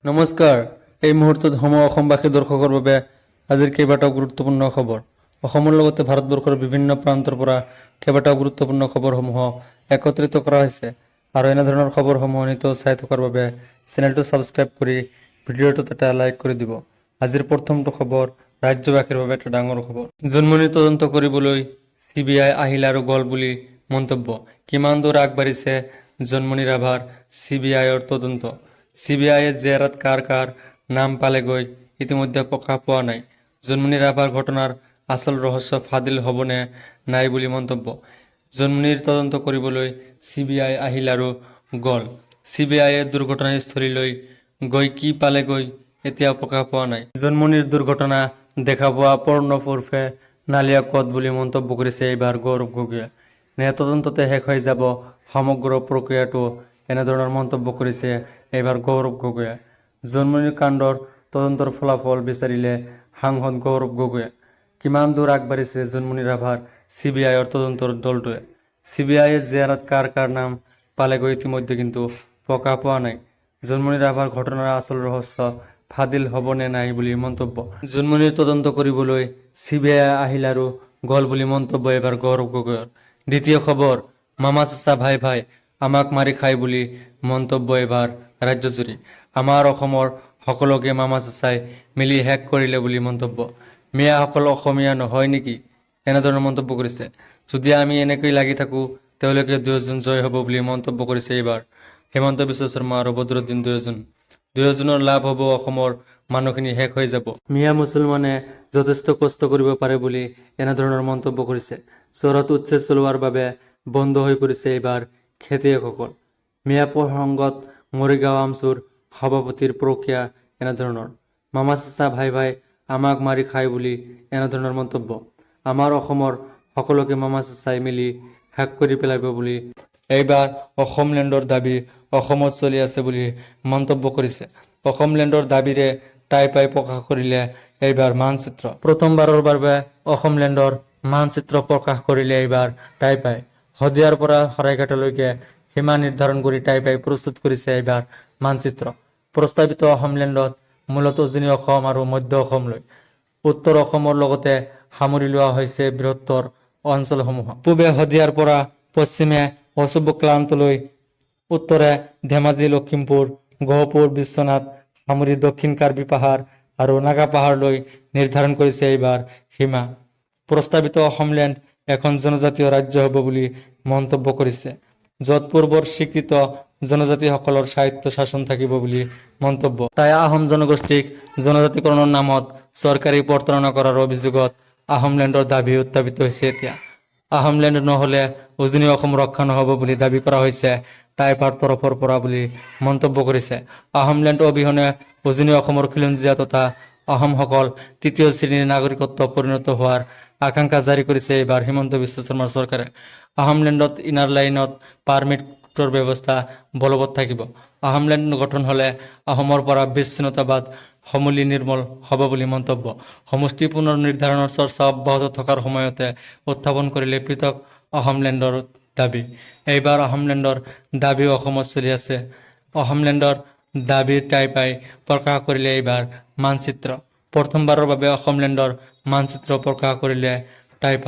নমস্কাৰ। এই মুহূৰ্তত অসমবাসী দৰ্শকৰ বাবে আজিৰ কেইবাটাও গুৰুত্বপূৰ্ণ খবৰ। অসমৰ লগতে ভাৰতবৰ্ষৰ বিভিন্ন প্ৰান্তৰ পৰা কেইবাটাও গুৰুত্বপূৰ্ণ খবৰসমূহ একত্ৰিত কৰা হৈছে আৰু এনেধৰণৰ খবৰসমূহ নিতৌ চাই থকাৰ বাবে চেনেলটো ছাবস্ক্ৰাইব কৰি ভিডিঅ'টোত এটা লাইক কৰি দিব। আজিৰ প্ৰথমটো খবৰ ৰাজ্যবাসীৰ বাবে এটা ডাঙৰ খবৰ। জন্মনি তদন্ত কৰিবলৈ CBI আহিল আৰু গ'ল বুলি মন্তব্য। কিমান দূৰ আগবাঢ়িছে জন্মনি ৰাভাৰ CBIৰ তদন্ত? CBIয়ে জেৰাত কাৰ কাৰ নাম পালেগৈ ইতিমধ্যে প্ৰকাশ পোৱা নাই। জন্মনি ৰাভাৰ ঘটনাৰ আচল ৰহস্য ফাদিল হ'বনে নাই বুলি মন্তব্য। জন্মনিৰ তদন্ত কৰিবলৈ CBI আহিল আৰু গ'ল। CBIয়ে দুৰ্ঘটনাস্থলীলৈ গৈ কি পালেগৈ এতিয়াও প্ৰকাশ পোৱা নাই। জন্মনিৰ দুৰ্ঘটনা দেখা পোৱা প্ৰণৱ উৰ্ফে নালিয়া ক'ত বুলি মন্তব্য কৰিছে এইবাৰ গৌৰৱ গগৈয়ে। নে তদন্ততে শেষ হৈ যাব সমগ্ৰ প্ৰক্ৰিয়াটো, এনেধৰণৰ মন্তব্য কৰিছে এইবাৰ গৌৰৱ গগৈয়ে। জন্মনিৰ কাণ্ডৰ তদন্তৰ ফলাফল বিচাৰিলে সাংসদ গৌৰৱ গগৈয়ে। কিমান দূৰ আগবাঢ়িছে জন্মনি ৰাভাৰ CBIৰ তদন্তৰ দলটোৱে? CBIয়ে জেৰাত কাৰ কাৰ নাম পালেগৈ ইতিমধ্যে কিন্তু প্ৰকাশ পোৱা নাই। জন্মনি ৰাভাৰ ঘটনাৰ আচল ৰহস্য ফাদিল হ'বনে নাই বুলি মন্তব্য। জন্মনিৰ তদন্ত কৰিবলৈ CBI আহিল আৰু গ'ল বুলি মন্তব্য এইবাৰ গৌৰৱ গগৈৰ। দ্বিতীয় খবৰ, মামা চাচা ভাই ভাই আমাক মাৰি খায় বুলি মন্তব্য এইবাৰ ৰাজ্যজুৰি। আমাৰ অসমৰ সকলোকে মামা চাচাই মিলি শেষ কৰিলে বুলি মন্তব্য। মিয়াসকল অসমীয়া নহয় নেকি? এনেধৰণৰ মন্তব্য কৰিছে। যদি আমি এনেকৈ লাগি থাকোঁ তেওঁলোকে 2 জুন জয় হ'ব বুলি মন্তব্য কৰিছে এইবাৰ হিমন্ত বিশ্ব শৰ্মা আৰু বদৰুদ্দিন 2 জুন। 2 জুনৰ লাভ হ'ব, অসমৰ মানুহখিনি শেষ হৈ যাব। মিয়া মুছলমানে যথেষ্ট কষ্ট কৰিব পাৰে বুলি এনেধৰণৰ মন্তব্য কৰিছে। চহৰত উচ্ছেদ চলোৱাৰ বাবে বন্ধ হৈ পৰিছে এইবাৰ খেতিয়কসকল। মিয়া প্ৰসংগত মৰিগাঁও আমচুৰ সভাপতিৰ প্ৰক্ৰিয়া এনেধৰণৰ। মামা চাচা ভাই ভাই আমাক মাৰি খায় বুলি এনেধৰণৰ মন্তব্য। আমাৰ অসমৰ সকলোকে মামা চাচাই মিলি শেষ কৰি পেলাব বুলি এইবাৰ অসমলেণ্ডৰ দাবী অসমত চলি আছে বুলি মন্তব্য কৰিছে। অসমলেণ্ডৰ দাবীৰে টাইপাই প্ৰকাশ কৰিলে এইবাৰ মানচিত্ৰ। প্ৰথমবাৰৰ বাবে অসমলেণ্ডৰ মানচিত্ৰ প্ৰকাশ কৰিলে এইবাৰ টাইপাই। শদিয়াৰ পৰা শৰাইঘাটলৈকে সীমা নিৰ্ধাৰণ কৰি টাইপাই প্ৰস্তুত কৰিছে এইবাৰ মানচিত্ৰ। প্ৰস্তাৱিত অসমলেণ্ডত মূলতঃ উজনি অসম আৰু মধ্য অসমলৈ উত্তৰ অসমৰ লগতে সামৰি লোৱা হৈছে বৃহত্তৰ অঞ্চলসমূহ। পূবে শদিয়াৰ পৰা পশ্চিমে অশোকক্লান্তলৈ, উত্তৰে ধেমাজি, লখিমপুৰ, গহপুৰ, বিশ্বনাথ সামৰি দক্ষিণ কাৰ্বি পাহাৰ আৰু নাগা পাহাৰলৈ নিৰ্ধাৰণ কৰিছে এইবাৰ সীমা। প্ৰস্তাৱিত অসমলেণ্ড এখন জনজাতীয় ৰাজ্য হ'ব বুলি মন্তব্য কৰিছে, য'ত পূৰ্বৰ স্বীকৃত জনজাতিসকলৰ স্বায়ত্ব শাসন থাকিব বুলি মন্তব্য। তাই আহোম জনগোষ্ঠীক জনজাতিকৰণৰ নামত চৰকাৰী প্ৰতাৰণা কৰাৰ অভিযোগত আহোমলেণ্ডৰ দাবী উত্থাপিত হৈছে এতিয়া। আহোমলেণ্ড নহ'লে উজনি অসম ৰক্ষা নহ'ব বুলি দাবী কৰা হৈছে টাইপাৰ তৰফৰ পৰা বুলি মন্তব্য কৰিছে। আহোমলেণ্ড অবিহনে উজনি অসমৰ খিলঞ্জীয়া তথা আহোমসকল ৩য় শ্ৰেণীৰ নাগৰিকত্ব পৰিণত হোৱাৰ আকাংক্ষা জাৰি কৰিছে এইবাৰ হিমন্ত বিশ্ব শৰ্মাৰ চৰকাৰে। আহোমলেণ্ডত ইনাৰ লাইনত পাৰ্মিটৰ ব্যৱস্থা বলবৎ থাকিব। আহোমলেণ্ড গঠন হ'লে আহোমৰ পৰা বিচ্ছিন্নতাবাদ সমূলি নিৰ্মূল হ'ব বুলি মন্তব্য। সমষ্টি পুনৰ নিৰ্ধাৰণৰ চৰ্চা অব্যাহত থকাৰ সময়তে উত্থাপন কৰিলে পৃথক অসমলেণ্ডৰ দাবী। এইবাৰ অসমলেণ্ডৰ দাবীও অসমত চলি আছে। অসমলেণ্ডৰ দাবীৰ টাইপাই প্ৰকাশ কৰিলে এইবাৰ মানচিত্ৰ। প্ৰথমবাৰৰ বাবে অসমলেণ্ডৰ মানচিত্ৰ প্ৰকাশ কৰিলে টাইপাই।